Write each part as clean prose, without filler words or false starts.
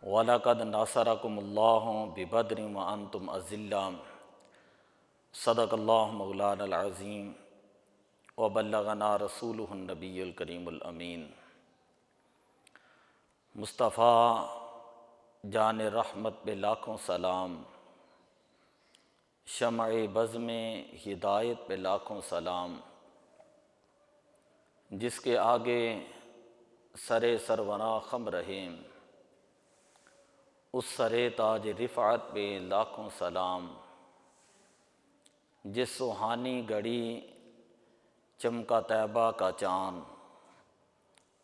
وَلَقَدْ نَصَرَكُمُ اللَّهُ بِبَدْرٍ وَأَنْتُمْ أَذِلَّةٌ صدق اللہ مولانا العظیم وبلغنا رسولہ النبی الکریم الامین۔ مصطفیٰ جان رحمت پہ لاکھوں سلام، شمع بزم ہدایت پہ لاکھوں سلام، جس کے آگے سرے سروراں خم رہے، اس سرے تاج رفعت پہ لاکھوں سلام، جس سہانی گھڑی چمکا طیبہ کا چاند،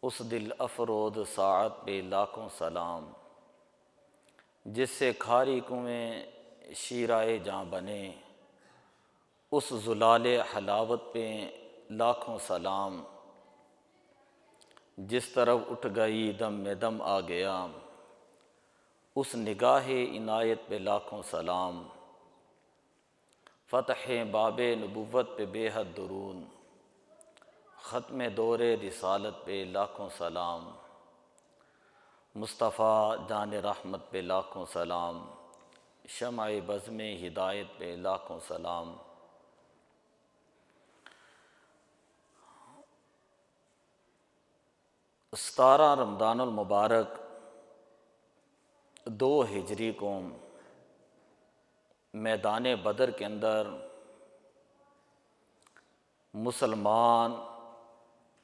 اس دل افروز ساعت پہ لاکھوں سلام، جس سے کھاری کنویں شیرائے جاں بنے، اس زلال حلاوت پہ لاکھوں سلام، جس طرف اٹھ گئی دم میں دم آ گیا، اس نگاہ عنایت پہ لاکھوں سلام، فتح باب نبوت پہ بے حد درود، ختم دور رسالت پہ لاکھوں سلام، مصطفیٰ جان رحمت پہ لاکھوں سلام، شمع بزم ہدایت پہ لاکھوں سلام۔ 17 رمضان المبارک 2 ہجری کو میدان بدر کے اندر مسلمان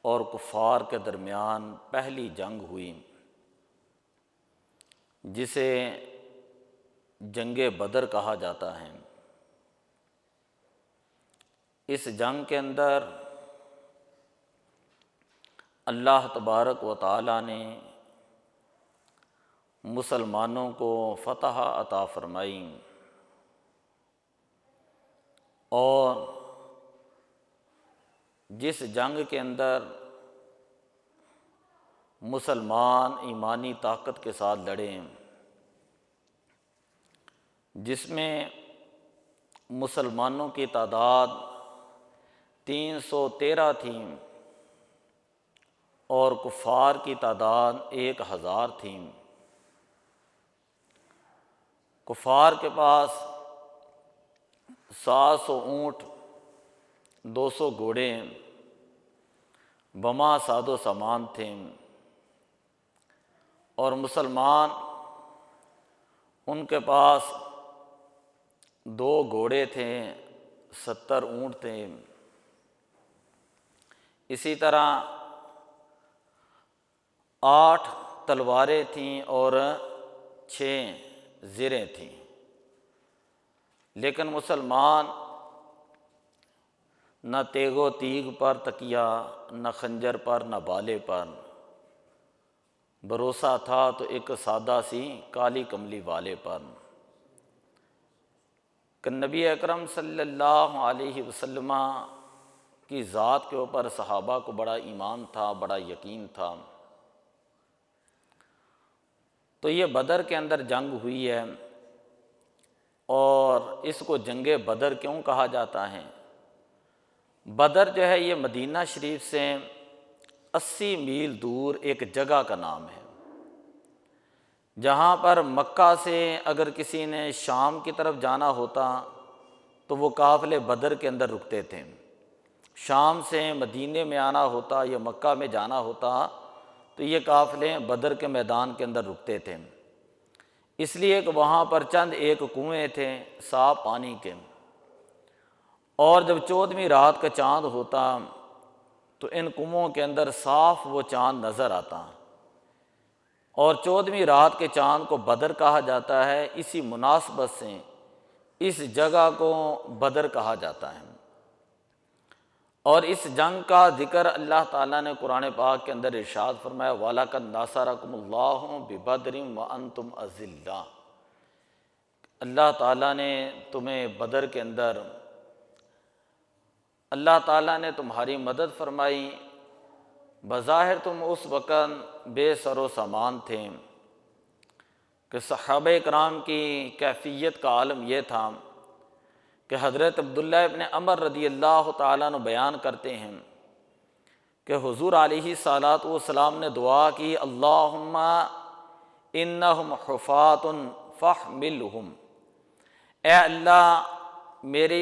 اور کفار کے درمیان پہلی جنگ ہوئی، جسے جنگ بدر کہا جاتا ہے۔ اس جنگ کے اندر اللہ تبارک و تعالیٰ نے مسلمانوں کو فتح عطا فرمائی، اور جس جنگ کے اندر مسلمان ایمانی طاقت کے ساتھ لڑے، جس میں مسلمانوں کی تعداد 313 تھی اور کفار کی تعداد 1000 تھی۔ کفار کے پاس 700 اونٹ، 200 گھوڑے، بما ساد و سامان تھے، اور مسلمان ان کے پاس 2 گھوڑے تھے، 70 اونٹ تھے۔ اسی طرح 8 تلواریں تھیں اور 6 زریں تھیں، لیکن مسلمان نہ تیغ و تیغ پر تکیا، نہ خنجر پر، نہ بھالے پر، بھروسہ تھا تو ایک سادہ سی کالی کملی والے پر، کہ نبی اکرم صلی اللہ علیہ وسلم کی ذات کے اوپر صحابہ کو بڑا ایمان تھا، بڑا یقین تھا۔ تو یہ بدر کے اندر جنگ ہوئی ہے، اور اس کو جنگ بدر کیوں کہا جاتا ہے؟ بدر جو ہے یہ مدینہ شریف سے 80 میل دور ایک جگہ کا نام ہے، جہاں پر مکہ سے اگر کسی نے شام کی طرف جانا ہوتا تو وہ قافلے بدر کے اندر رکتے تھے، شام سے مدینے میں آنا ہوتا یا مکہ میں جانا ہوتا تو یہ قافلے بدر کے میدان کے اندر رکتے تھے، اس لیے کہ وہاں پر چند ایک کنویں تھے صاف پانی کے، اور جب 14ویں رات کا چاند ہوتا تو ان کنوؤں کے اندر صاف وہ چاند نظر آتا، اور 14ویں رات کے چاند کو بدر کہا جاتا ہے۔ اسی مناسبت سے اس جگہ کو بدر کہا جاتا ہے، اور اس جنگ کا ذکر اللہ تعالیٰ نے قرآن پاک کے اندر ارشاد فرمایا، وَلَقَدْ نَصَرَكُمُ اللَّهُ بِبَدْرٍ وَأَنْتُمْ أَذِلَّةٌ، اللہ تعالیٰ نے تمہیں بدر کے اندر، اللہ تعالیٰ نے تمہاری مدد فرمائی، بظاہر تم اس وقت بے سر و سامان تھے، کہ صحابہ کرام کی کیفیت کا عالم یہ تھا کہ حضرت عبداللہ ابن عمر رضی اللہ تعالیٰ عنہ بیان کرتے ہیں کہ حضور علیہ الصلاۃ والسلام نے دعا کی، اللہم انہم حفاۃ فاحملہم، اے اللہ میرے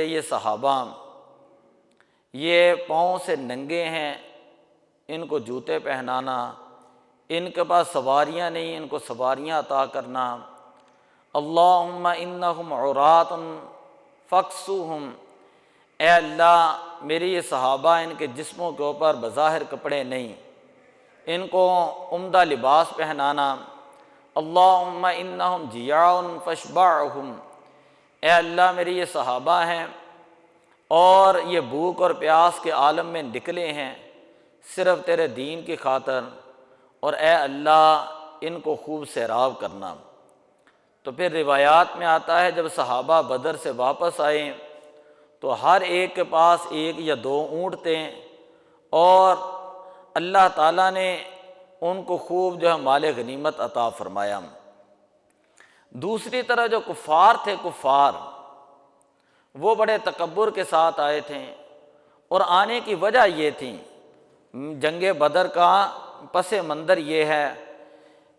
یہ صحابہ یہ پاؤں سے ننگے ہیں، ان کو جوتے پہنانا، ان کے پاس سواریاں نہیں، ان کو سواریاں عطا کرنا۔ اللہم انہم عراۃ فاکسوہم، اے اللہ میرے یہ صحابہ ان کے جسموں کے اوپر بظاہر کپڑے نہیں، ان کو عمدہ لباس پہنانا۔ اللہم انہم جیاع فاشبعہم، اے اللہ میرے یہ صحابہ ہیں اور یہ بھوک اور پیاس کے عالم میں نکلے ہیں صرف تیرے دین کی خاطر، اور اے اللہ ان کو خوب سیراب کرنا۔ تو پھر روایات میں آتا ہے جب صحابہ بدر سے واپس آئے تو ہر ایک کے پاس 1 یا 2 اونٹ تھے، اور اللہ تعالیٰ نے ان کو خوب جو ہے مال غنیمت عطا فرمایا۔ دوسری طرف جو کفار تھے، کفار وہ بڑے تکبر کے ساتھ آئے تھے، اور آنے کی وجہ یہ تھی، جنگ بدر کا پس منظر یہ ہے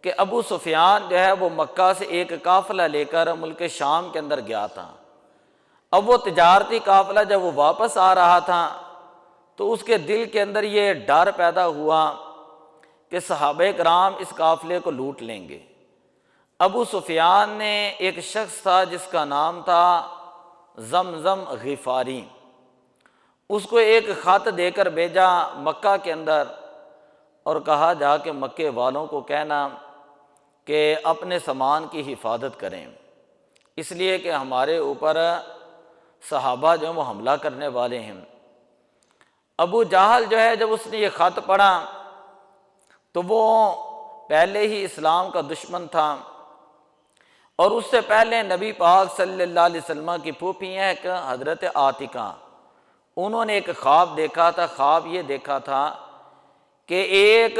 کہ ابو سفیان جو ہے وہ مکہ سے ایک قافلہ لے کر ملک شام کے اندر گیا تھا۔ اب وہ تجارتی قافلہ جب وہ واپس آ رہا تھا تو اس کے دل کے اندر یہ ڈر پیدا ہوا کہ صحابہ کرام اس قافلے کو لوٹ لیں گے۔ ابو سفیان نے ایک شخص تھا جس کا نام تھا زمزم غفاری، اس کو ایک خط دے کر بھیجا مکہ کے اندر، اور کہا جا کہ مکے والوں کو کہنا کہ اپنے سامان کی حفاظت کریں، اس لیے کہ ہمارے اوپر صحابہ جو وہ حملہ کرنے والے ہیں۔ ابو جہل جو ہے جب اس نے یہ خط پڑھا تو وہ پہلے ہی اسلام کا دشمن تھا، اور اس سے پہلے نبی پاک صلی اللہ علیہ وسلم کی پھوپھی ہیں ایک حضرت عاتقہ، انہوں نے ایک خواب دیکھا تھا۔ خواب یہ دیکھا تھا کہ ایک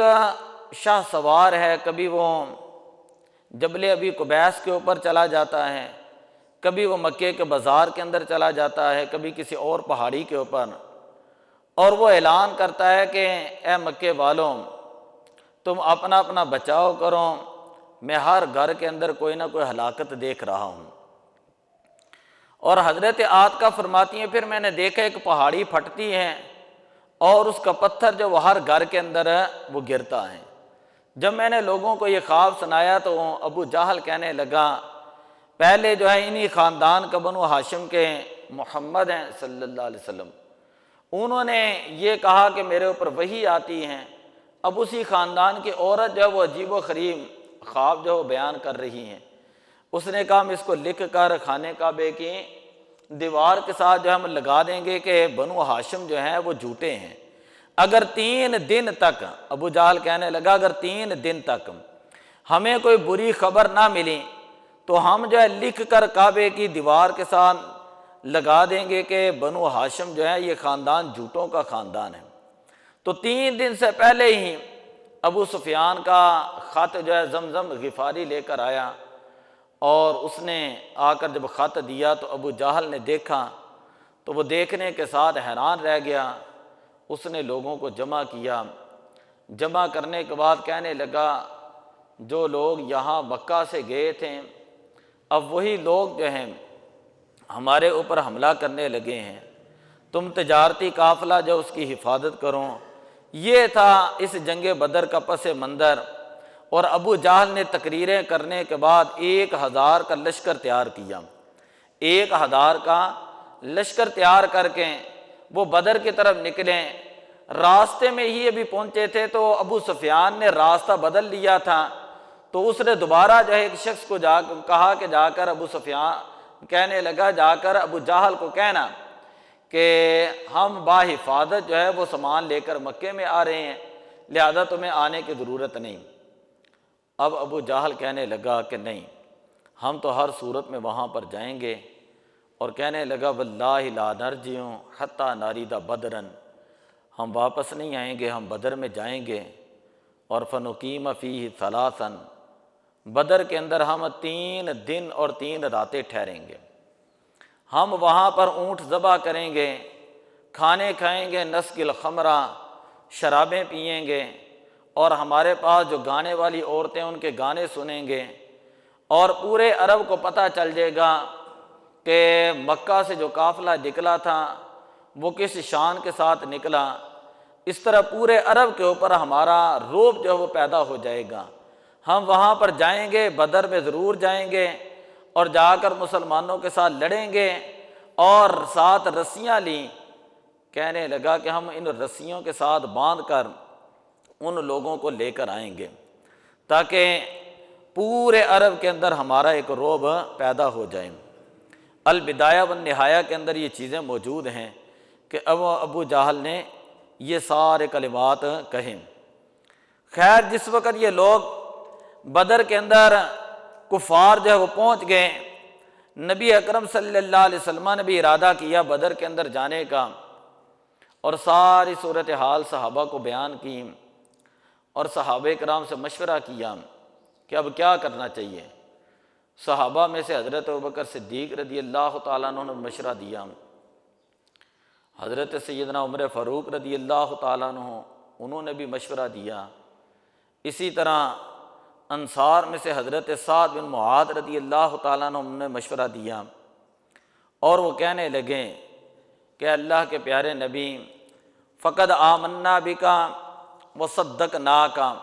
شاہ سوار ہے، کبھی وہ جبل ابی قبیس کے اوپر چلا جاتا ہے، کبھی وہ مکے کے بازار کے اندر چلا جاتا ہے، کبھی کسی اور پہاڑی کے اوپر، اور وہ اعلان کرتا ہے کہ اے مکے والوں تم اپنا اپنا بچاؤ کرو، میں ہر گھر کے اندر کوئی نہ کوئی ہلاکت دیکھ رہا ہوں۔ اور حضرت عاتقہ فرماتی ہیں پھر میں نے دیکھا ایک پہاڑی پھٹتی ہے اور اس کا پتھر جو وہ ہر گھر کے اندر ہے وہ گرتا ہے۔ جب میں نے لوگوں کو یہ خواب سنایا تو ابو جہل کہنے لگا پہلے جو ہے انہی خاندان کا بنو ہاشم کے محمد ہیں صلی اللہ علیہ وسلم، انہوں نے یہ کہا کہ میرے اوپر وحی آتی ہیں، اب اسی خاندان کی عورت جو ہے وہ عجیب و غریب خواب جو بیان کر رہی ہیں۔ اس نے کہا ہم اس کو لکھ کر خانہ کعبہ کی دیوار کے ساتھ جو ہے ہم لگا دیں گے کہ بنو ہاشم جو ہیں وہ جھوٹے ہیں، اگر 3 دن تک، ابو جہل کہنے لگا اگر 3 دن تک ہمیں کوئی بری خبر نہ ملی تو ہم جو ہے لکھ کر کعبے کی دیوار کے ساتھ لگا دیں گے کہ بنو ہاشم جو ہے یہ خاندان جھوٹوں کا خاندان ہے۔ تو 3 دن سے پہلے ہی ابو سفیان کا خط جو ہے زمزم غفاری لے کر آیا، اور اس نے آ کر جب خط دیا تو ابو جہل نے دیکھا تو وہ دیکھنے کے ساتھ حیران رہ گیا۔ اس نے لوگوں کو جمع کیا، جمع کرنے کے بعد کہنے لگا جو لوگ یہاں مکہ سے گئے تھے اب وہی لوگ جو ہیں ہمارے اوپر حملہ کرنے لگے ہیں، تم تجارتی قافلہ جو اس کی حفاظت کرو۔ یہ تھا اس جنگ بدر کا پس منظر، اور ابو جہل نے تقریریں کرنے کے بعد 1000 کا لشکر تیار کیا۔ 1000 کا لشکر تیار کر کے وہ بدر کی طرف نکلے، راستے میں ہی ابھی پہنچے تھے تو ابو سفیان نے راستہ بدل لیا تھا، تو اس نے دوبارہ جو ہے ایک شخص کو کہا کہ جا کر ابو سفیان کہنے لگا جا کر ابو جہل کو کہنا کہ ہم باحفاظت جو ہے وہ سامان لے کر مکے میں آ رہے ہیں، لہذا تمہیں آنے کی ضرورت نہیں۔ اب ابو جہل کہنے لگا کہ نہیں، ہم تو ہر صورت میں وہاں پر جائیں گے، اور کہنے لگا واللہ لا نرجع حتی نرید بدرا، ہم واپس نہیں آئیں گے، ہم بدر میں جائیں گے، اور فنقیم فیہ ثلاثا، بدر کے اندر ہم 3 دن اور 3 راتیں ٹھہریں گے، ہم وہاں پر اونٹ ذبح کریں گے، کھانے کھائیں گے، نسک الخمرہ، شرابیں پئیں گے، اور ہمارے پاس جو گانے والی عورتیں ان کے گانے سنیں گے، اور پورے عرب کو پتہ چل جائے گا کہ مکہ سے جو قافلہ نکلا تھا وہ کس شان کے ساتھ نکلا۔ اس طرح پورے عرب کے اوپر ہمارا رعب جو ہے وہ پیدا ہو جائے گا۔ ہم وہاں پر جائیں گے، بدر میں ضرور جائیں گے، اور جا کر مسلمانوں کے ساتھ لڑیں گے، اور ساتھ رسیاں لیں۔ کہنے لگا کہ ہم ان رسیوں کے ساتھ باندھ کر ان لوگوں کو لے کر آئیں گے تاکہ پورے عرب کے اندر ہمارا ایک رعب پیدا ہو جائے۔ البدایہ والنہایہ کے اندر یہ چیزیں موجود ہیں کہ ابو جہل نے یہ سارے کلمات کہیں۔ خیر، جس وقت یہ لوگ بدر کے اندر کفار جو ہے وہ پہنچ گئے، نبی اکرم صلی اللہ علیہ وسلم نے بھی ارادہ کیا بدر کے اندر جانے کا، اور ساری صورتحال صحابہ کو بیان کی، اور صحابہ کرام سے مشورہ کیا کہ اب کیا کرنا چاہیے۔ صحابہ میں سے حضرت ابوبکر صدیق رضی اللہ تعالیٰ عنہ نے مشورہ دیا، حضرت سیدنا عمر فاروق رضی اللہ تعالیٰ عنہ انہوں نے بھی مشورہ دیا، اسی طرح انصار میں سے حضرت سعد بن معاذ رضی اللہ تعالیٰ عنہ نے مشورہ دیا، اور وہ کہنے لگے کہ اللہ کے پیارے نبی، فقد آمنا بکا وصدقناکا،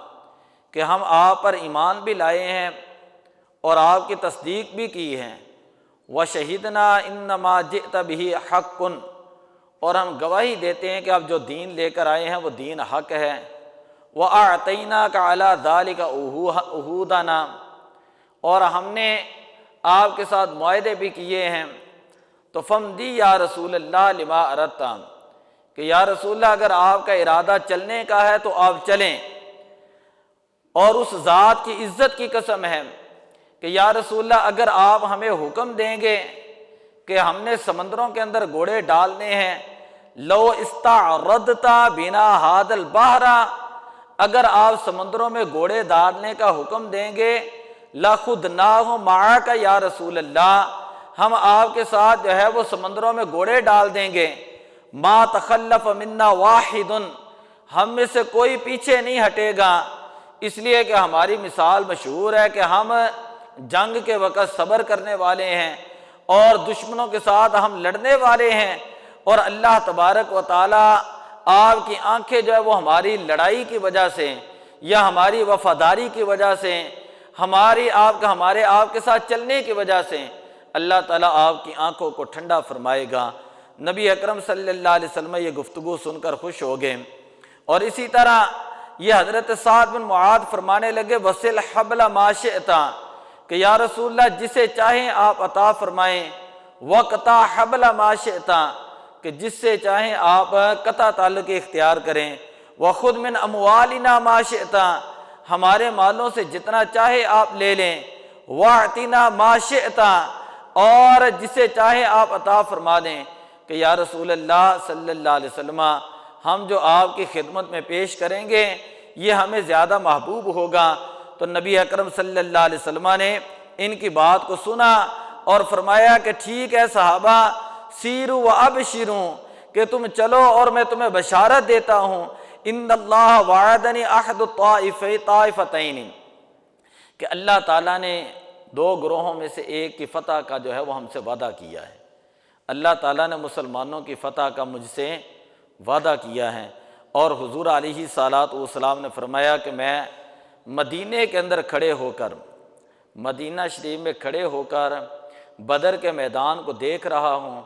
کہ ہم آپ پر ایمان بھی لائے ہیں اور آپ کی تصدیق بھی کی ہے، وشہدنا انما جئت بہ حق، اور ہم گواہی دیتے ہیں کہ آپ جو دین لے کر آئے ہیں وہ دین حق ہے، وَأَعْطَيْنَاكَ عَلَى ذَلِكَ عُهُودَنَا، اور ہم نے آپ کے ساتھ معاہدے بھی کیے ہیں، تو فَمْدِي یا رسول اللہ لما اردت، کہ یا رسول اللہ اگر آپ کا ارادہ چلنے کا ہے تو آپ چلیں، اور اس ذات کی عزت کی قسم ہے کہ یا رسول اللہ اگر آپ ہمیں حکم دیں گے کہ ہم نے سمندروں کے اندر گھوڑے ڈالنے ہیں، لو استعرضت بنا ھذا البحر، اگر آپ سمندروں میں گھوڑے ڈالنے کا حکم دیں گے، لَخُذْنَاهُ مَعَكَ یا رسول اللہ، ہم آپ کے ساتھ جو ہے وہ سمندروں میں گھوڑے ڈال دیں گے، ما تخلف منا واحد، ہم میں سے کوئی پیچھے نہیں ہٹے گا، اس لیے کہ ہماری مثال مشہور ہے کہ ہم جنگ کے وقت صبر کرنے والے ہیں اور دشمنوں کے ساتھ ہم لڑنے والے ہیں، اور اللہ تبارک و تعالی آپ کی آنکھیں جو ہے وہ ہماری لڑائی کی وجہ سے یا ہماری وفاداری کی وجہ سے، ہمارے آپ کے ساتھ چلنے کی وجہ سے اللہ تعالیٰ آپ کی آنکھوں کو ٹھنڈا فرمائے گا۔ نبی اکرم صلی اللہ علیہ وسلم یہ گفتگو سن کر خوش ہو گئے، اور اسی طرح یہ حضرت سعد بن معاذ فرمانے لگے وصل حبل ما شئت، کہ یا رسول اللہ جسے چاہیں آپ عطا فرمائیں، وقطع حبل ما شئت، کہ جس سے چاہیں آپ قطع تعلق اختیار کریں، وخذ من اموالنا ما شئت، ہمارے مالوں سے جتنا چاہے آپ لے لیں، واعطنا ما شئت، اور جسے چاہے آپ عطا فرما دیں، کہ یا رسول اللہ صلی اللہ علیہ وسلم ہم جو آپ کی خدمت میں پیش کریں گے یہ ہمیں زیادہ محبوب ہوگا۔ تو نبی اکرم صلی اللہ علیہ وسلم نے ان کی بات کو سنا اور فرمایا کہ ٹھیک ہے صحابہ، سیروا وابشروا، کہ تم چلو اور میں تمہیں بشارت دیتا ہوں، ان اللہ وعدنی احد الطائفتین، کہ اللہ تعالیٰ نے دو گروہوں میں سے ایک کی فتح کا جو ہے وہ ہم سے وعدہ کیا ہے۔ اللہ تعالیٰ نے مسلمانوں کی فتح کا مجھ سے وعدہ کیا ہے، اور حضور علیہ الصلوۃ والسلام نے فرمایا کہ میں مدینے کے اندر کھڑے ہو کر، مدینہ شریف میں کھڑے ہو کر بدر کے میدان کو دیکھ رہا ہوں،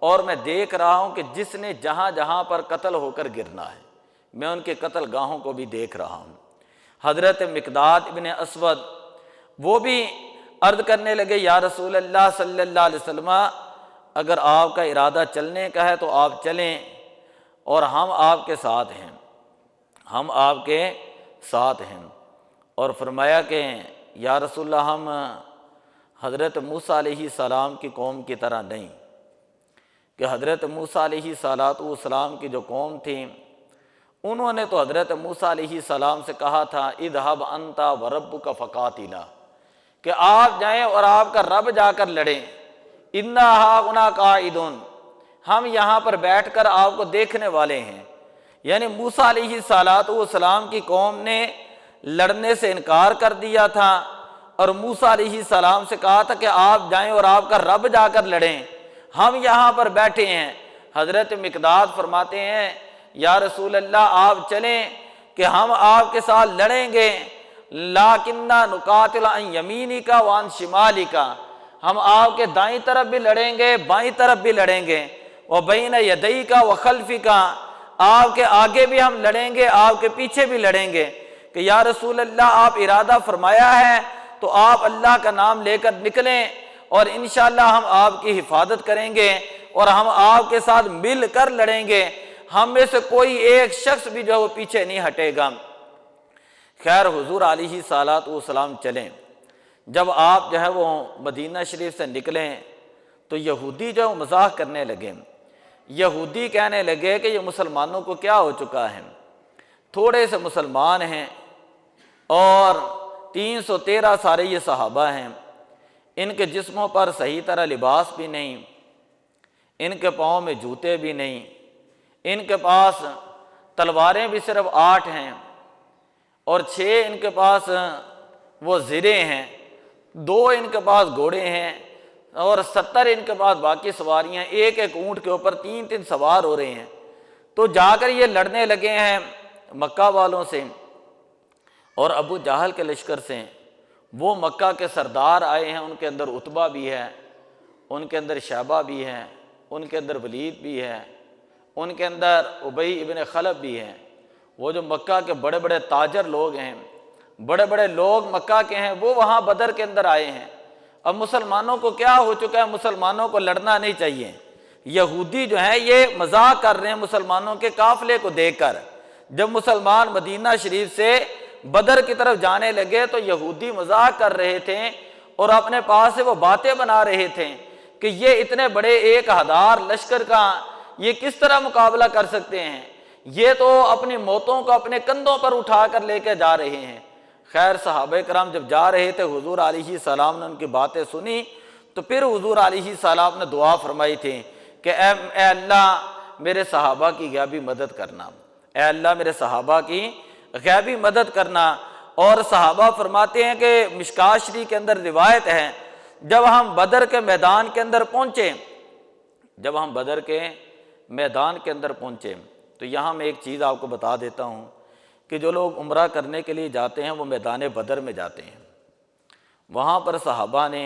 اور میں دیکھ رہا ہوں کہ جس نے جہاں جہاں پر قتل ہو کر گرنا ہے میں ان کے قتل گاہوں کو بھی دیکھ رہا ہوں۔ حضرت مقداد ابن اسود وہ بھی عرض کرنے لگے یا رسول اللہ صلی اللہ علیہ وسلم اگر آپ کا ارادہ چلنے کا ہے تو آپ چلیں، اور ہم آپ کے ساتھ ہیں، ہم آپ کے ساتھ ہیں۔ اور فرمایا کہ یا رسول اللہ ہم حضرت موسیٰ علیہ السلام کی قوم کی طرح نہیں، کہ حضرت موسیٰ علیہ السلام کی جو قوم تھی انہوں نے تو حضرت موسیٰ علیہ السلام سے کہا تھا اذهب انت وربک فقاتلا، کہ آپ جائیں اور آپ کا رب جا کر لڑیں، انا ہاہنا قاعدون، ہم یہاں پر بیٹھ کر آپ کو دیکھنے والے ہیں۔ یعنی موسیٰ علیہ السلام کی قوم نے لڑنے سے انکار کر دیا تھا، اور موسیٰ علیہ السلام سے کہا تھا کہ آپ جائیں اور آپ کا رب جا کر لڑیں، ہم یہاں پر بیٹھے ہیں۔ حضرت مقداد فرماتے ہیں یا رسول اللہ آپ چلیں کہ ہم آپ کے ساتھ لڑیں گے، لیکننا نقاتل عن یمینک وعن شمالک، ہم آپ کے دائیں طرف بھی لڑیں گے، بائیں طرف بھی لڑیں گے، وبین یدیک وخلفک، آپ کے آگے بھی ہم لڑیں گے، آپ کے پیچھے بھی لڑیں گے۔ کہ یا رسول اللہ آپ ارادہ فرمایا ہے تو آپ اللہ کا نام لے کر نکلیں، اور انشاءاللہ ہم آپ کی حفاظت کریں گے اور ہم آپ کے ساتھ مل کر لڑیں گے، ہم میں سے کوئی ایک شخص بھی جو ہے وہ پیچھے نہیں ہٹے گا۔ خیر حضور علیہ السلام چلیں۔ جب آپ جو ہے وہ مدینہ شریف سے نکلیں تو یہودی جو ہے وہ مذاق کرنے لگے، یہودی کہنے لگے کہ یہ مسلمانوں کو کیا ہو چکا ہے، تھوڑے سے مسلمان ہیں اور 313 سارے یہ صحابہ ہیں، ان کے جسموں پر صحیح طرح لباس بھی نہیں، ان کے پاؤں میں جوتے بھی نہیں، ان کے پاس تلواریں بھی صرف 8 ہیں اور 6 ان کے پاس وہ زرے ہیں، 2 ان کے پاس گھوڑے ہیں اور 70 ان کے پاس باقی سواریاں، ایک ایک اونٹ کے اوپر 3 سوار ہو رہے ہیں۔ تو جا کر یہ لڑنے لگے ہیں مکہ والوں سے اور ابو جہل کے لشکر سے۔ وہ مکہ کے سردار آئے ہیں، ان کے اندر عتبہ بھی ہے، ان کے اندر شیبہ بھی ہے، ان کے اندر ولید بھی ہے، ان کے اندر ابی ابن خلف بھی ہے۔ وہ جو مکہ کے بڑے بڑے تاجر لوگ ہیں، بڑے بڑے لوگ مکہ کے ہیں، وہ وہاں بدر کے اندر آئے ہیں۔ اب مسلمانوں کو کیا ہو چکا ہے، مسلمانوں کو لڑنا نہیں چاہیے۔ یہودی جو ہیں یہ مذاق کر رہے ہیں مسلمانوں کے قافلے کو دیکھ کر۔ جب مسلمان مدینہ شریف سے بدر کی طرف جانے لگے تو یہودی مذاق کر رہے تھے اور اپنے پاس سے وہ باتیں بنا رہے تھے کہ یہ اتنے بڑے 1000 لشکر کا یہ کس طرح مقابلہ کر سکتے ہیں، یہ تو اپنی موتوں کو اپنے کندھوں پر اٹھا کر لے کے جا رہے ہیں۔ خیر صحابہ کرام جب جا رہے تھے، حضور علیہ السلام نے ان کی باتیں سنی تو پھر حضور علیہ السلام نے دعا فرمائی تھی کہ اے اللہ میرے صحابہ کی غیبی مدد کرنا، اے اللہ میرے صحابہ کی غیبی مدد کرنا۔ اور صحابہ فرماتے ہیں کہ مشکات شریف کے اندر روایت ہے، جب ہم بدر کے میدان کے اندر پہنچے، جب ہم بدر کے میدان کے اندر پہنچے تو یہاں میں ایک چیز آپ کو بتا دیتا ہوں کہ جو لوگ عمرہ کرنے کے لیے جاتے ہیں وہ میدان بدر میں جاتے ہیں۔ وہاں پر صحابہ نے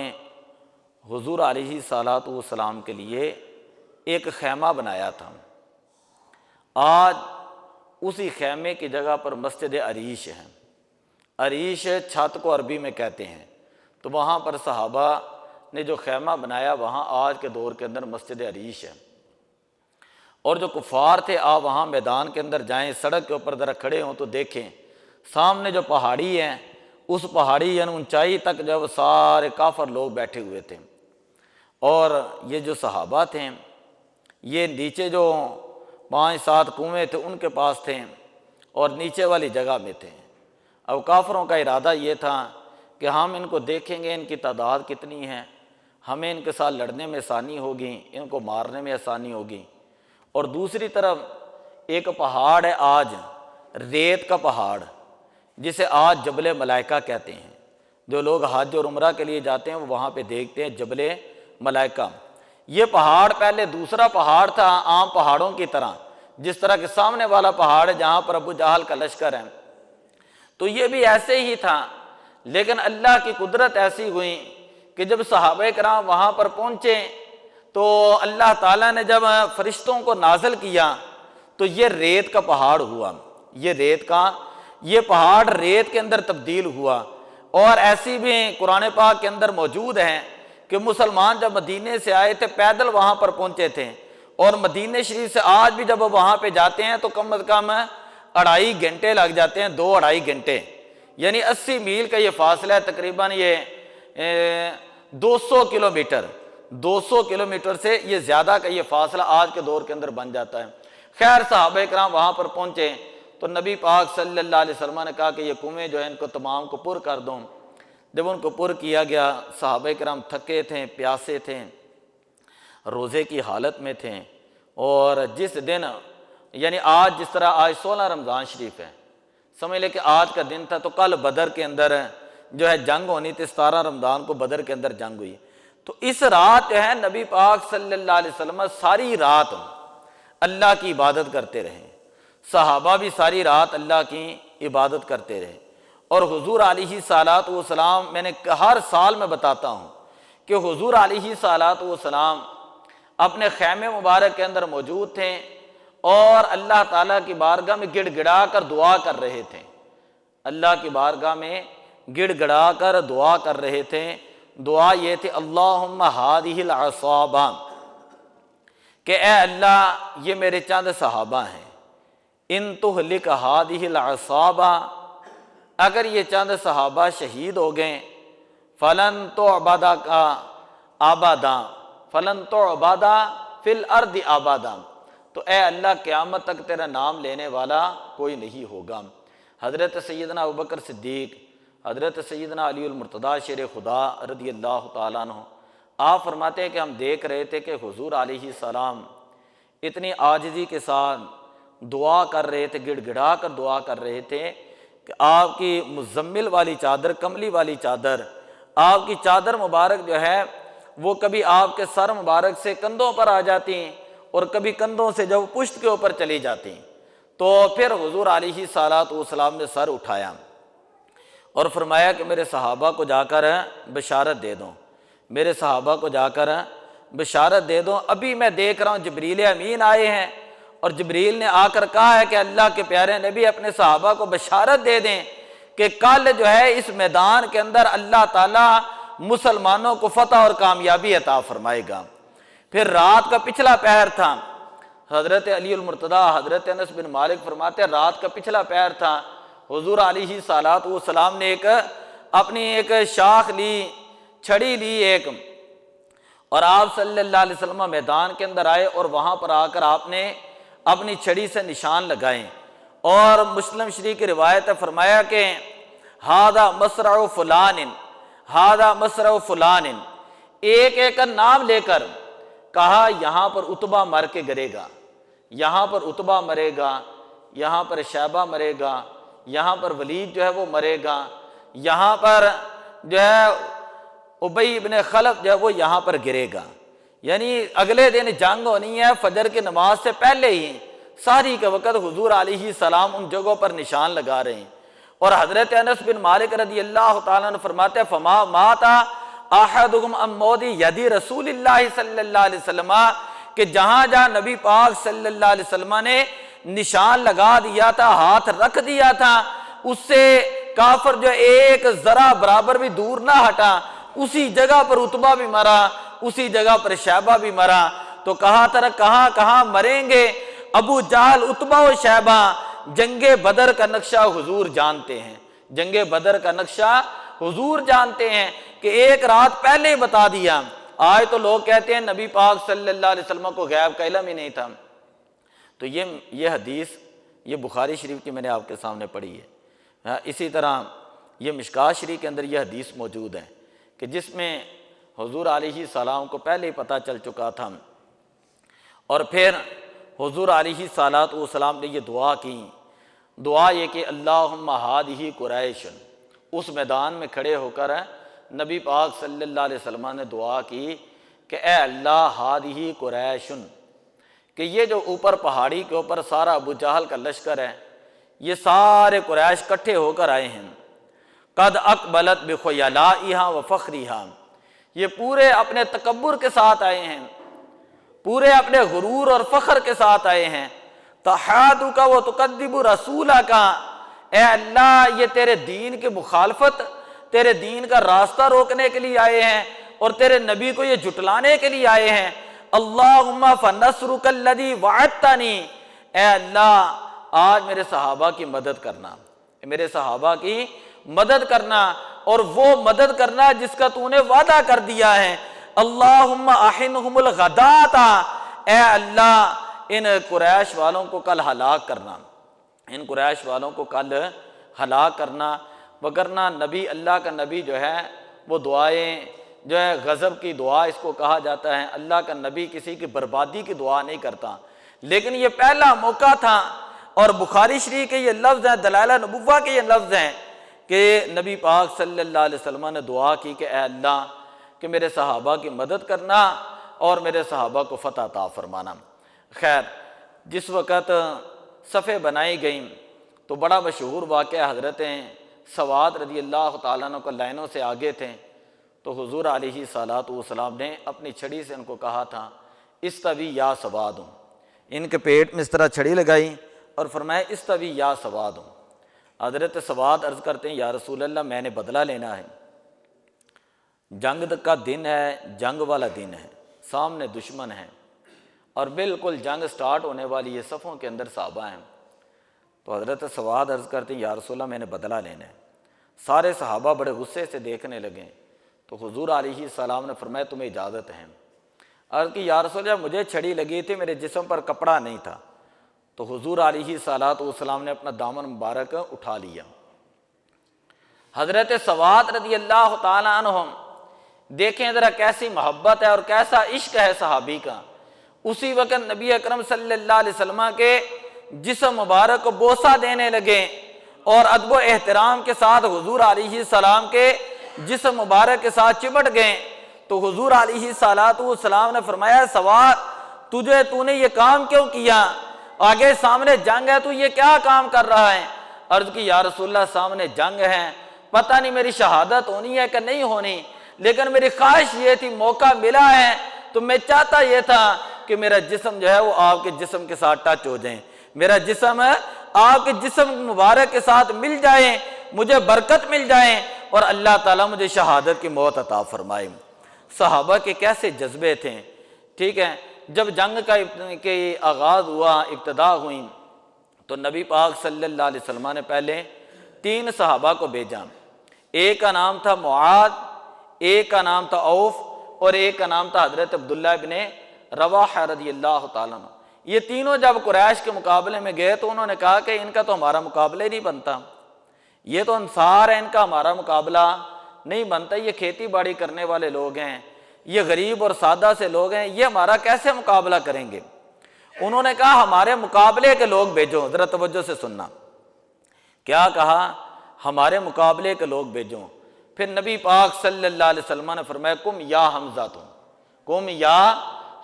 حضور علیہ السلام کے لیے ایک خیمہ بنایا تھا۔ آج اسی خیمے کی جگہ پر مسجد عریش ہے، عریش چھت کو عربی میں کہتے ہیں۔ تو وہاں پر صحابہ نے جو خیمہ بنایا وہاں آج کے دور کے اندر مسجد عریش ہے۔ اور جو کفار تھے آپ وہاں میدان کے اندر جائیں، سڑک کے اوپر ذرا کھڑے ہوں تو دیکھیں سامنے جو پہاڑی ہے، اس پہاڑی یعنی اونچائی تک جب سارے کافر لوگ بیٹھے ہوئے تھے، اور یہ جو صحابہ تھے یہ نیچے جو 5-7 کنویں تھے ان کے پاس تھے اور نیچے والی جگہ میں تھے۔ اب کافروں کا ارادہ یہ تھا کہ ہم ان کو دیکھیں گے ان کی تعداد کتنی ہے، ہمیں ان کے ساتھ لڑنے میں آسانی ہوگی، ان کو مارنے میں آسانی ہوگی۔ اور دوسری طرف ایک پہاڑ ہے آج، ریت کا پہاڑ، جسے آج جبل ملائکہ کہتے ہیں۔ جو لوگ حج اور عمرہ کے لیے جاتے ہیں وہ وہاں پہ دیکھتے ہیں جبل ملائکہ۔ یہ پہاڑ پہلے دوسرا پہاڑ تھا عام پہاڑوں کی طرح، جس طرح کے سامنے والا پہاڑ ہے جہاں پر ابو جہل کا لشکر ہے، تو یہ بھی ایسے ہی تھا۔ لیکن اللہ کی قدرت ایسی ہوئی کہ جب صحابہ کرام وہاں پر پہنچے تو اللہ تعالیٰ نے جب فرشتوں کو نازل کیا تو یہ ریت کا پہاڑ ہوا، یہ پہاڑ ریت کے اندر تبدیل ہوا۔ اور ایسی بھی قرآن پاک کے اندر موجود ہیں کہ مسلمان جب مدینے سے آئے تھے پیدل وہاں پر پہنچے تھے، اور مدینے شریف سے آج بھی جب وہاں پہ جاتے ہیں تو کم از کم 2.5 گھنٹے لگ جاتے ہیں، 2-2.5 گھنٹے، یعنی 80 میل کا یہ فاصلہ ہے، تقریباً یہ 200 کلومیٹر سے یہ زیادہ کا یہ فاصلہ آج کے دور کے اندر بن جاتا ہے۔ خیر صحابہ کرام وہاں پر پہنچے تو نبی پاک صلی اللہ علیہ وسلم نے کہا کہ یہ کنویں جو ہیں ان کو تمام کو پر کر دوں۔ جب ان کو پر کیا گیا، صحابہ کرام تھکے تھے، پیاسے تھے، روزے کی حالت میں تھے، اور جس دن یعنی آج جس طرح آج 16 رمضان شریف ہے، سمجھ لے کہ آج کا دن تھا، تو کل بدر کے اندر جو ہے جنگ ہونی تھی، 17 رمضان کو بدر کے اندر جنگ ہوئی۔ تو اس رات جو ہے نبی پاک صلی اللہ علیہ وسلم ساری رات اللہ کی عبادت کرتے رہے، صحابہ بھی ساری رات اللہ کی عبادت کرتے رہے۔ اور حضور علیہ صلوٰت و سلام، میں نے ہر سال میں بتاتا ہوں کہ حضور علیہ صلوٰت و سلام اپنے خیمے مبارک کے اندر موجود تھے اور اللہ تعالیٰ کی بارگاہ میں گڑ گڑا کر دعا کر رہے تھے، اللہ کی بارگاہ میں گڑ گڑا کر دعا کر رہے تھے۔ دعا یہ تھی اللہم ہذہ العصابہ، کہ اے اللہ یہ میرے چند صحابہ ہیں، ان تہلک ہذہ العصابہ، اگر یہ چند صحابہ شہید ہو گئے، فلن تعبد کا آبادا، فلن تعبد فی الارض آبادا، تو اے اللہ قیامت تک تیرا نام لینے والا کوئی نہیں ہوگا۔ حضرت سیدنا ابوبکر صدیق، حضرت سیدنا علی المرتضیٰ شیر خدا رضی اللہ تعالیٰ عنہ، آپ فرماتے ہیں کہ ہم دیکھ رہے تھے کہ حضور علیہ السلام اتنی عاجزی کے ساتھ دعا کر رہے تھے، گڑ گڑا کر دعا کر رہے تھے کہ آپ کی مزمل والی چادر، کملی والی چادر، آپ کی چادر مبارک جو ہے وہ کبھی آپ کے سر مبارک سے کندھوں پر آ جاتی اور کبھی کندھوں سے جب پشت کے اوپر چلی جاتی۔ تو پھر حضور علیہ الصلوۃ والسلام نے سر اٹھایا اور فرمایا کہ میرے صحابہ کو جا کر بشارت دے دو، میرے صحابہ کو جا کر بشارت دے دو، ابھی میں دیکھ رہا ہوں جبریل امین آئے ہیں اور جبریل نے آ کر کہا ہے کہ اللہ کے پیارے نبی اپنے صحابہ کو بشارت دے دیں کہ کل جو ہے اس میدان کے اندر اللہ تعالیٰ مسلمانوں کو فتح اور کامیابی عطا فرمائے گا۔ پھر رات کا پچھلا پہر تھا، حضرت علی المرتضیٰ، حضرت انس بن مالک فرماتے ہیں رات کا پچھلا پہر تھا، حضور علیہ الصلوۃ والسلام نے اپنی ایک شاخ لی، چھڑی لی ایک، اور آپ صلی اللہ علیہ وسلم میدان کے اندر آئے اور وہاں پر آ کر آپ نے اپنی چھڑی سے نشان لگائے، اور مسلم شریف کی روایت ہے فرمایا کہ ھذا مصرع فلان، ھذا مصرع فلان، ایک ایک کا نام لے کر کہا یہاں پر عتبہ مر کے گرے گا، یہاں پر عتبہ مرے گا، یہاں پر شیبہ مرے گا، یہاں پر ولید جو ہے وہ مرے گا، یہاں پر جو ہے ابی ابن خلف جو ہے وہ یہاں پر گرے گا۔ یعنی اگلے دن جنگ ہونی ہے، فجر کی نماز سے پہلے ہی ساری کے وقت حضور علیہ السلام ان جگہوں پر نشان لگا رہے ہیں۔ اور حضرت انس بن مالک رضی اللہ تعالیٰ عنہ فرماتے ہیں فما مات احدکم ام موت ید رسول اللہ صلی اللہ علیہ وسلم، کہ جہاں جہاں نبی پاک صلی اللہ علیہ وسلم نے نشان لگا دیا تھا، ہاتھ رکھ دیا تھا، اس سے کافر جو ایک ذرا برابر بھی دور نہ ہٹا، اسی جگہ پر عتبہ بھی مرا، اسی جگہ پر شیبہ بھی مرا۔ تو کہا ترا کہاں کہاں مریں گے، ابو جہل، عتبہ و شیبہ۔ جنگ بدر کا نقشہ حضور جانتے ہیں، جنگ بدر کا نقشہ حضور جانتے ہیں کہ ایک رات پہلے ہی بتا دیا۔ آج تو لوگ کہتے ہیں نبی پاک صلی اللہ علیہ وسلم کو غیب کا علم ہی نہیں تھا۔ تو یہ حدیث یہ بخاری شریف کی میں نے آپ کے سامنے پڑھی ہے۔ اسی طرح یہ مشکوٰۃ شریف کے اندر یہ حدیث موجود ہے کہ جس میں حضور علیہ السلام کو پہلے ہی پتہ چل چکا تھا، اور پھر حضور علیہ الصلوۃ والسلام نے یہ دعا کی، دعا یہ کہ اللہم ہذہ قریش، اس میدان میں کھڑے ہو کر نبی پاک صلی اللہ علیہ وسلم نے دعا کی کہ اے اللہ ہذہ قریش، کہ یہ جو اوپر پہاڑی کے اوپر سارا ابو جہل کا لشکر ہے، یہ سارے قریش اکٹھے ہو کر آئے ہیں، قد اقبلت بخیلائہا وفخریہا، یہ پورے اپنے تکبر کے ساتھ آئے ہیں، پورے اپنے غرور اور فخر کے ساتھ آئے ہیں، تحادک و تکذب رسولک، اے اللہ یہ تیرے دین کی مخالفت، تیرے دین کا راستہ روکنے کے لیے آئے ہیں اور تیرے نبی کو یہ جھٹلانے کے لیے آئے ہیں۔ اللہم فنصرک الذی وعدتنی، اے اللہ آج میرے صحابہ کی مدد کرنا، میرے صحابہ کی مدد کرنا، اور وہ مدد کرنا جس کا تو نے وعدہ کر دیا ہے۔ اللہم احنہم الغداۃ، اے اللہ ان قریش والوں کو کل ہلاک کرنا، ان قریش والوں کو کل ہلاک کرنا، وگرنہ نبی اللہ کا نبی جو ہے وہ دعائیں جو ہے غضب کی دعا اس کو کہا جاتا ہے، اللہ کا نبی کسی کی بربادی کی دعا نہیں کرتا، لیکن یہ پہلا موقع تھا، اور بخاری شریف کے یہ لفظ ہیں، دلائل نبوہ کے یہ لفظ ہیں کہ نبی پاک صلی اللہ علیہ وسلم نے دعا کی کہ اے اللہ کہ میرے صحابہ کی مدد کرنا اور میرے صحابہ کو فتح عطا فرمانا۔ خیر، جس وقت صفیں بنائی گئیں تو بڑا مشہور واقعہ، حضرت سواد رضی اللہ تعالیٰ عنہ کو لائنوں سے آگے تھے، تو حضور علیہ الصلوۃ والسلام نے اپنی چھڑی سے ان کو کہا تھا استوی یا سواد، ان کے پیٹ میں اس طرح چھڑی لگائی اور فرمایا استوی یا سواد۔ حضرت سواد عرض کرتے ہیں یا رسول اللہ میں نے بدلہ لینا ہے، جنگ کا دن ہے، جنگ والا دن ہے، سامنے دشمن ہے اور بالکل جنگ سٹارٹ ہونے والی ہے، صفوں کے اندر صحابہ ہیں۔ تو حضرت سواد عرض کرتے ہیں یا رسول اللہ میں نے بدلہ لینا ہے۔ سارے صحابہ بڑے غصے سے دیکھنے لگے، تو حضور علیہ السلام نے فرمایا تمہیں اجازت ہے۔ عرض کی یا رسول اللہ مجھے چھڑی لگی تھی، میرے جسم پر کپڑا نہیں تھا، تو حضور علیہ السلام نے اپنا دامن مبارک اٹھا لیا۔ حضرت سواد رضی اللہ تعالیٰ عنہ دیکھیں ذرا کیسی محبت ہے اور کیسا عشق ہے صحابی کا۔ اسی وقت نبی اکرم صلی اللہ علیہ وسلم کے جسم مبارک کو بوسہ دینے لگے اور ادب و احترام کے ساتھ حضور علیہ السلام کے جسم مبارک کے ساتھ چپٹ گئے۔ تو حضور علیہ السلام نے فرمایا سواد تو نے یہ کام کیوں کیا؟ آگے سامنے جنگ ہے، تو یہ کیا کام کر رہا ہے؟ عرض کی یا رسول اللہ سامنے جنگ ہے، پتہ نہیں میری شہادت ہونی ہے کہ نہیں ہونی، لیکن میری خواہش یہ تھی موقع ملا ہے تو میں چاہتا یہ تھا کہ میرا جسم جو ہے وہ آپ کے جسم کے ساتھ ٹچ ہو جائیں، میرا جسم آپ کے جسم مبارک کے ساتھ مل جائیں، مجھے برکت مل جائیں اور اللہ تعالیٰ مجھے شہادت کی موت عطا فرمائے۔ صحابہ کے کیسے جذبے تھے، ٹھیک ہے۔ جب جنگ کا آغاز ہوا، ابتدا ہوئی، تو نبی پاک صلی اللہ علیہ وسلم نے پہلے 3 صحابہ کو بھیجا، ایک کا نام تھا معاذ، ایک کا نام تھا عوف اور ایک کا نام تھا حضرت عبداللہ ابن رواحہ رضی اللہ تعالیٰ عنہ۔ یہ تینوں جب قریش کے مقابلے میں گئے تو انہوں نے کہا کہ ان کا تو ہمارا مقابلہ ہی نہیں بنتا، یہ تو انصار ہیں، ان کا ہمارا مقابلہ نہیں بنتا، یہ کھیتی باڑی کرنے والے لوگ ہیں، یہ غریب اور سادہ سے لوگ ہیں، یہ ہمارا کیسے مقابلہ کریں گے؟ انہوں نے کہا ہمارے مقابلے کے لوگ بھیجو۔ ذرا توجہ سے سننا، کیا کہا؟ ہمارے مقابلے کے لوگ بھیجو۔ پھر نبی پاک صلی اللہ علیہ وسلم نے فرمایا کم یا حمزہ تم، کم یا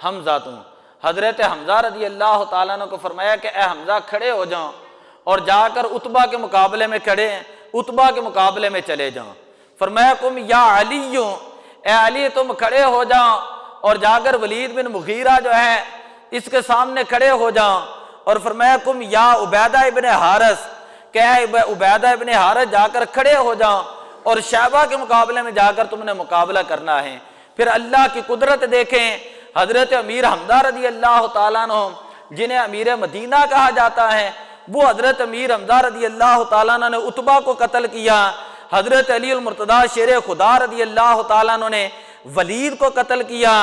حمزہ تم۔ حضرت حمزہ رضی اللہ تعالیٰ عنہ کو فرمایا کہ اے حمزہ کھڑے ہو جاؤ اور جا کر عتبہ کے مقابلے میں عتبہ کے مقابلے میں چلے جاؤ۔ فرمایا کم یا علی، اے علی تم کھڑے ہو جاؤ اور جا کر ولید بن مغیرہ جو ہے اس کے سامنے کھڑے ہو جاؤ۔ اور فرمایا کم یا عبیدہ ابن حارث، کہ اے عبیدہ ابن حارث جا کر کھڑے ہو جاؤ اور شیبہ کے مقابلے میں جا کر تم نے مقابلہ کرنا ہے۔ پھر اللہ کی قدرت دیکھیں، حضرت امیر حمزہ رضی اللہ تعالیٰ عنہ جنہیں امیر مدینہ کہا جاتا ہے، وہ حضرت امیر حمزہ رضی اللہ تعالیٰ عنہ نے عتبہ کو قتل کیا، حضرت علی المرتضیٰ شیر خدا رضی اللہ تعالیٰ عنہ نے ولید کو قتل کیا،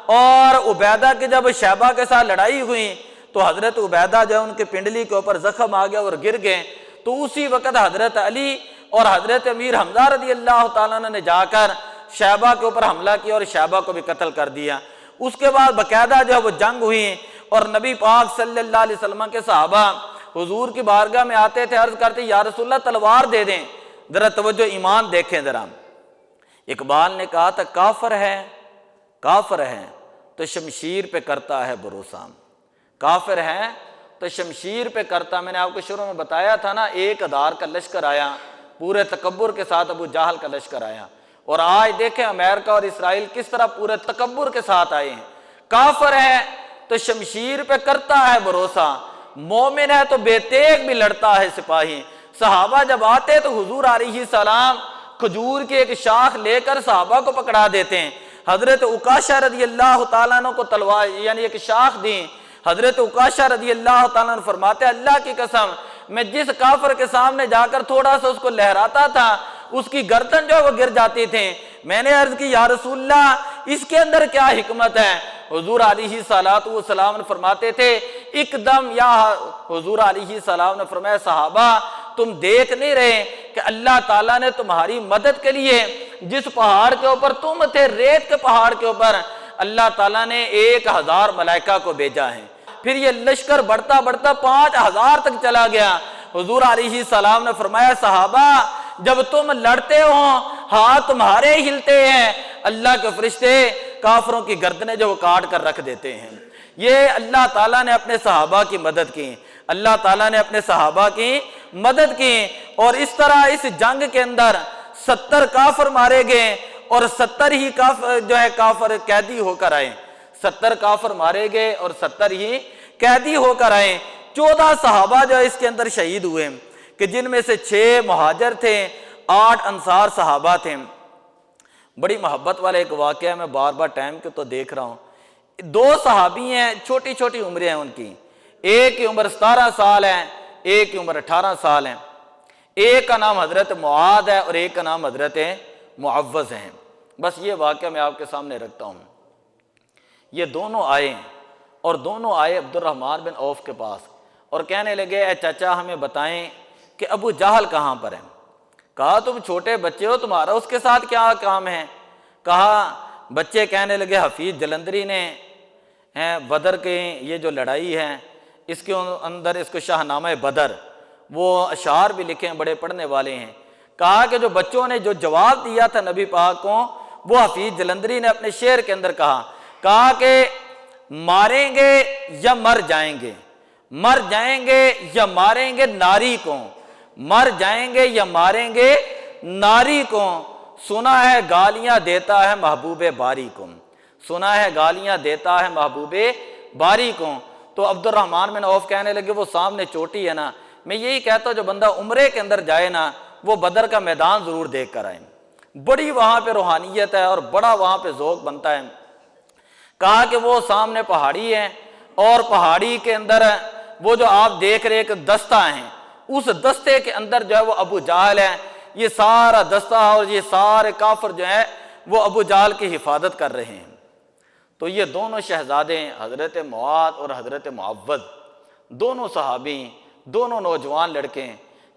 اور عبیدہ کی جب شیبہ کے ساتھ لڑائی ہوئی تو حضرت عبیدہ جو ان کے پنڈلی کے اوپر زخم آ گیا اور گر گئے، تو اسی وقت حضرت علی اور حضرت امیر حمزہ رضی اللہ تعالیٰ عنہ نے جا کر شیبہ کے اوپر حملہ کیا اور شیبہ کو بھی قتل کر دیا۔ اس کے بعد باقاعدہ جو ہے وہ جنگ ہوئی اور نبی پاک صلی اللہ علیہ وسلم کے صحابہ حضور کی بارگاہ میں آتے تھے، عرض کرتے یا رسول اللہ تلوار دے دیں۔ ذرا توجہ ایمان دیکھیں ذرا، اقبال نے کہا تھا کافر ہے تو شمشیر پہ کرتا ہے بھروسہ، کافر ہے تو شمشیر پہ کرتا۔ میں نے آپ کو شروع میں بتایا تھا نا، 1000 کا لشکر آیا پورے تکبر کے ساتھ، ابو جہل کا لشکر آیا، اور آج دیکھیں امریکہ اور اسرائیل کس طرح پورے تکبر کے ساتھ آئے ہیں۔ کافر ہے تو شمشیر پہ کرتا ہے بھروسہ، مومن ہے تو بے تیغ بھی لڑتا ہے سپاہی۔ صحابہ جب آتے تو حضور علیہ السلام کھجور کی ایک شاخ لے کر صحابہ کو پکڑا دیتے ہیں۔ حضرت عکاشہ رضی اللہ تعالیٰ عنہ کو تلوار یعنی ایک شاخ دی، حضرت عکاشہ رضی اللہ تعالیٰ عنہ فرماتے اللہ کی قسم میں جس کافر کے سامنے جا کر تھوڑا سا اس کو لہراتا تھا اس کی گردن جو وہ گر جاتی تھی۔ میں نے عرض کی یا رسول اللہ اس کے اندر کیا حکمت ہے؟ حضور علیہ السلام نے فرماتے تھے ایک دم، یا حضور علیہ السلام نے فرمایا صحابہ تم دیکھ نہیں رہے کہ اللہ تعالیٰ نے تمہاری مدد کے لیے جس پہاڑ کے اوپر تم تھے، ریت کے پہاڑ کے اوپر، اللہ تعالیٰ نے 1000 ملائکہ کو بھیجا ہے۔ پھر یہ لشکر بڑھتا بڑھتا 5000 تک چلا گیا۔ حضور علیہ السلام نے فرمایا صحابہ جب تم لڑتے ہو ہاتھ تمہارے ہلتے ہیں، اللہ کے فرشتے کافروں کی گردنیں جو کاٹ کر رکھ دیتے ہیں۔ یہ اللہ تعالیٰ نے اپنے صحابہ کی مدد کی، اللہ تعالیٰ نے اپنے صحابہ کی مدد کی، اور اس طرح اس جنگ کے اندر 70 کافر مارے گئے اور 70 ہی کافر قیدی ہو کر آئے۔ 70 کافر مارے گئے اور 70 ہی قیدی ہو کر آئے۔ 14 صحابہ جو اس کے اندر شہید ہوئے کہ جن میں سے 6 مہاجر تھے، 8 انصار صحابہ تھے۔ بڑی محبت والا ایک واقعہ میں بار بار ٹائم کے تو دیکھ رہا ہوں، 2 صحابی ہیں، چھوٹی چھوٹی عمریں ہیں ان کی، ایک کی عمر 17 سال ہے، ایک کی عمر 18 سال ہے۔ ایک کا نام حضرت معاذ ہے اور ایک کا نام حضرت معوذ ہے۔ بس یہ واقعہ میں آپ کے سامنے رکھتا ہوں۔ یہ دونوں آئے اور دونوں آئے عبد الرحمن بن عوف کے پاس اور کہنے لگے اے چچا ہمیں بتائیں کہ ابو جہل کہاں پر ہے؟ کہا تم چھوٹے بچے ہو، تمہارا اس کے ساتھ کیا کام ہے؟ کہا بچے کہنے لگے حفیظ جلندری نے بدر کے یہ جو لڑائی ہے اس کے اندر اس کو شاہنامہ بدر وہ اشعار بھی لکھے ہیں، بڑے پڑھنے والے ہیں۔ کہا کہ جو بچوں نے جو جواب دیا تھا نبی پاک کو وہ حفیظ جلندری نے اپنے شعر کے اندر کہا کہ ماریں گے یا مر جائیں گے، مر جائیں گے یا ماریں گے ناری کو، مر جائیں گے یا ماریں گے ناری کو، سنا ہے گالیاں دیتا ہے محبوب باری کو، سنا ہے گالیاں دیتا ہے محبوب باری کو۔ تو عبد الرحمن بن عوف کہنے لگے وہ سامنے چوٹی ہے نا، میں یہی کہتا ہوں جو بندہ عمرے کے اندر جائے نا وہ بدر کا میدان ضرور دیکھ کر آئے، بڑی وہاں پہ روحانیت ہے اور بڑا وہاں پہ ذوق بنتا ہے۔ کہا کہ وہ سامنے پہاڑی ہے اور پہاڑی کے اندر وہ جو آپ دیکھ رہے ایک دستہ ہیں، اس دستے کے اندر جو ہے وہ ابو جہل ہے، یہ سارا دستہ اور یہ سارے کافر جو ہیں وہ ابو جہل کی حفاظت کر رہے ہیں۔ تو یہ دونوں شہزادے حضرت معاذ اور حضرت معوذ دونوں صحابی، دونوں نوجوان لڑکے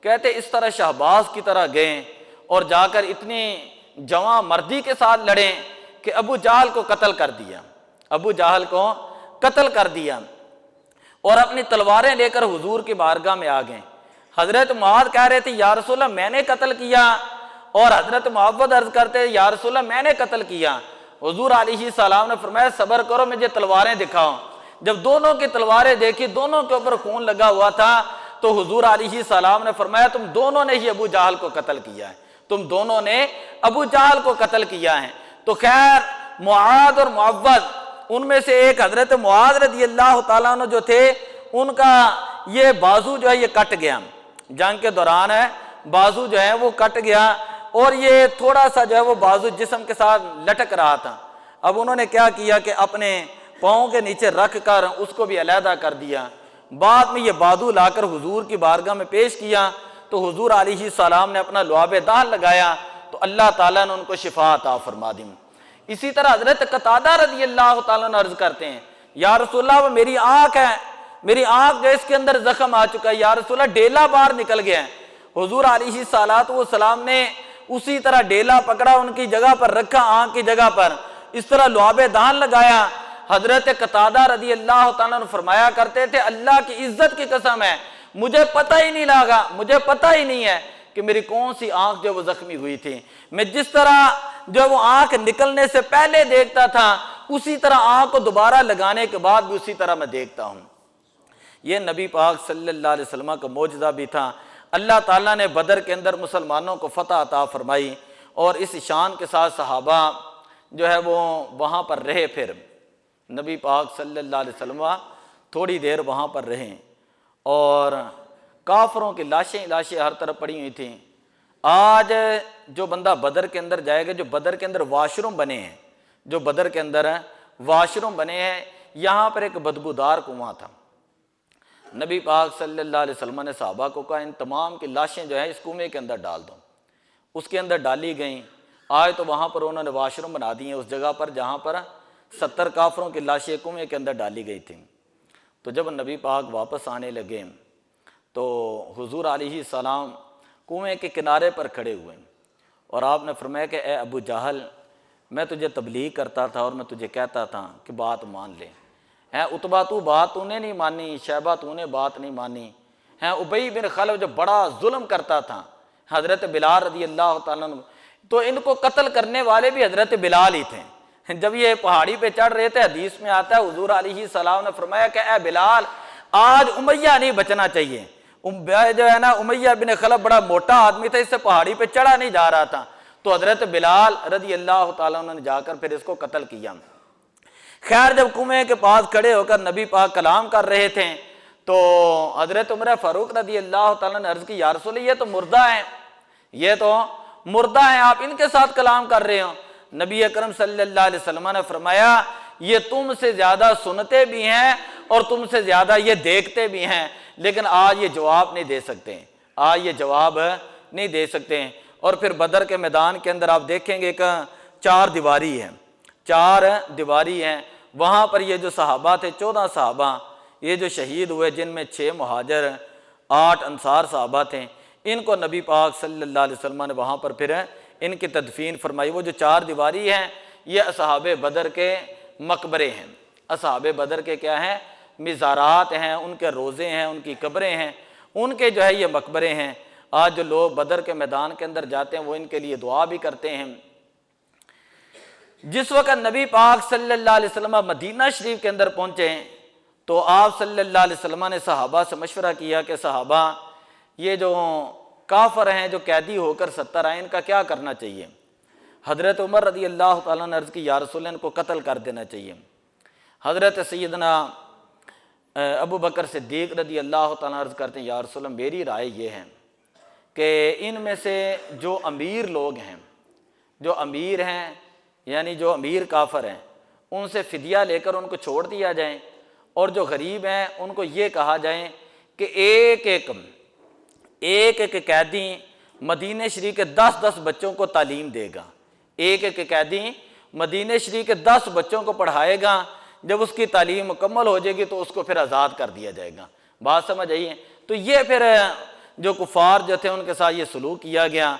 کہتے اس طرح شہباز کی طرح گئے اور جا کر اتنی جوان مردی کے ساتھ لڑیں کہ ابو جہل کو قتل کر دیا، ابو جہل کو قتل کر دیا اور اپنی تلواریں لے کر حضور کی بارگاہ میں آ گئے۔ حضرت معاذ کہہ رہے تھے یا رسول اللہ میں نے قتل کیا، اور حضرت معوذ عرض کرتے یا رسول اللہ میں نے قتل کیا۔ حضور علیہ السلام نے فرمایا صبر کرو مجھے تلواریں دکھاؤ۔ جب دونوں کی تلواریں دیکھی دونوں کے اوپر خون لگا ہوا تھا تو حضور علیہ السلام نے فرمایا تم دونوں نے ہی ابو جہل کو قتل کیا ہے، تم دونوں نے ابو جہل کو قتل کیا ہے۔ تو خیر معاذ اور معوذ ان میں سے ایک حضرت معاذ رضی اللہ تعالیٰ عنہ جو تھے ان کا یہ بازو جو ہے یہ کٹ گیا، جنگ کے دوران ہے بازو جو ہے وہ کٹ گیا اور یہ تھوڑا سا جو ہے وہ بازو جسم کے ساتھ لٹک رہا تھا۔ اب انہوں نے کیا کیا کہ اپنے پاؤں کے نیچے رکھ کر اس کو بھی علیحدہ کر دیا۔ بعد میں یہ بازو لا کر حضور کی بارگاہ میں پیش کیا تو حضور علیہ السلام نے اپنا لعاب دہن لگایا تو اللہ تعالیٰ نے ان کو شفا عطا فرما دی۔ اسی طرح حضرت قتادہ رضی اللہ تعالیٰ نے عرض کرتے ہیں یا رسول اللہ وہ میری آنکھ ہے، میری آنکھ جو اس کے اندر زخم آ چکا ہے، یا رسول اللہ ڈیلا باہر نکل گیا ہے۔ حضور علیہ السلام نے اسی طرح ڈیلا پکڑا ان کی جگہ پر رکھا، آنکھ کی جگہ پر اس طرح لعاب دہن لگایا۔ حضرت قتادہ رضی اللہ تعالیٰ نے فرمایا کرتے تھے اللہ کی عزت کی قسم ہے مجھے پتہ ہی نہیں لگا، مجھے پتہ ہی نہیں ہے کہ میری کون سی آنکھ جو وہ زخمی ہوئی تھی، میں جس طرح جو وہ آنکھ نکلنے سے پہلے دیکھتا تھا اسی طرح آنکھ کو دوبارہ لگانے کے بعد بھی اسی طرح میں دیکھتا ہوں۔ یہ نبی پاک صلی اللہ علیہ وسلم کا معجزہ بھی تھا۔ اللہ تعالیٰ نے بدر کے اندر مسلمانوں کو فتح عطا فرمائی اور اس شان کے ساتھ صحابہ جو ہے وہ وہاں پر رہے۔ پھر نبی پاک صلی اللہ علیہ وسلم تھوڑی دیر وہاں پر رہے اور کافروں کی لاشیں ہر طرف پڑی ہوئی تھیں۔ آج جو بندہ بدر کے اندر جائے گا، جو بدر کے اندر واش روم بنے ہیں، جو بدر کے اندر واش روم بنے ہیں، یہاں پر ایک بدبودار کنواں تھا۔ نبی پاک صلی اللہ علیہ وسلم نے صحابہ کو کہا ان تمام کی لاشیں جو ہیں اس کنویں کے اندر ڈال دو۔ اس کے اندر ڈالی گئیں۔ آج تو وہاں پر انہوں نے واش روم بنا دی ہیں اس جگہ پر جہاں پر 70 کافروں کی لاشیں کنویں کے اندر ڈالی گئی تھیں۔ تو جب نبی پاک واپس آنے لگے تو حضور علیہ السلام کنویں کے کنارے پر کھڑے ہوئے اور آپ نے فرمایا کہ اے ابو جہل میں تجھے تبلیغ کرتا تھا اور میں تجھے کہتا تھا کہ بات مان لے، ہیں اتبا تو بات تو نے نہیں مانی، شیبہ تو نے بات نہیں مانی، ہیں ابی بن خلف جو بڑا ظلم کرتا تھا حضرت بلال رضی اللہ تعالیٰ عنہ، تو ان کو قتل کرنے والے بھی حضرت بلال ہی تھے۔ جب یہ پہاڑی پہ چڑھ رہے تھے، حدیث میں آتا ہے حضور علیہ السلام نے فرمایا کہ اے بلال آج امیہ نہیں بچنا چاہیے، جو ہے نا امیہ بن خلف بڑا موٹا آدمی تھا، اس سے پہاڑی پہ چڑھا نہیں جا رہا تھا، تو حضرت بلال رضی اللہ تعالیٰ عنہ نے جا کر پھر اس کو قتل کیا۔ خیر جب کنویں کے پاس کھڑے ہو کر نبی پاک کلام کر رہے تھے تو حضرت عمر فاروق رضی اللہ تعالیٰ نے عرض کی یا رسول اللہ یہ تو مردہ ہیں، یہ تو مردہ ہیں، آپ ان کے ساتھ کلام کر رہے ہو۔ نبی اکرم صلی اللہ علیہ وسلم نے فرمایا یہ تم سے زیادہ سنتے بھی ہیں اور تم سے زیادہ یہ دیکھتے بھی ہیں، لیکن آج یہ جواب نہیں دے سکتے، آج یہ جواب نہیں دے سکتے۔ اور پھر بدر کے میدان کے اندر آپ دیکھیں گے کہ چار دیواری ہے، چار دیواری ہیں، وہاں پر یہ جو صحابہ تھے 14 صحابہ یہ جو شہید ہوئے، جن میں 6 مہاجر 8 انصار صحابہ تھے، ان کو نبی پاک صلی اللہ علیہ وسلم نے وہاں پر پھر ان کی تدفین فرمائی۔ وہ جو 4 دیواری ہیں یہ اصحاب بدر کے مقبرے ہیں، اصحاب بدر کے کیا ہیں؟ مزارات ہیں، ان کے روزے ہیں، ان کی قبریں ہیں، ان کے جو ہے یہ مقبرے ہیں۔ آج جو لوگ بدر کے میدان کے اندر جاتے ہیں وہ ان کے لیے دعا بھی کرتے ہیں۔ جس وقت نبی پاک صلی اللہ علیہ وسلم مدینہ شریف کے اندر پہنچے تو آپ صلی اللہ علیہ وسلم نے صحابہ سے مشورہ کیا کہ صحابہ یہ جو کافر ہیں جو قیدی ہو کر 70 آئے ان کا کیا کرنا چاہیے؟ حضرت عمر رضی اللہ تعالیٰ نے عرض کی یا رسول اللہ ان کو قتل کر دینا چاہیے۔ حضرت سیدنا ابو بکر صدیق رضی اللہ تعالیٰ عرض کرتے ہیں یا رسول اللہ میری رائے یہ ہے کہ ان میں سے جو امیر لوگ ہیں، جو امیر ہیں یعنی جو امیر کافر ہیں، ان سے فدیہ لے کر ان کو چھوڑ دیا جائے، اور جو غریب ہیں ان کو یہ کہا جائے کہ ایک ایک قیدی مدینہ شریف کے 10 بچوں کو تعلیم دے گا، ایک قیدی مدینہ شریف کے 10 بچوں کو پڑھائے گا، جب اس کی تعلیم مکمل ہو جائے گی تو اس کو پھر آزاد کر دیا جائے گا۔ بات سمجھ آئیے؟ تو یہ پھر جو کفار جو تھے ان کے ساتھ یہ سلوک کیا گیا۔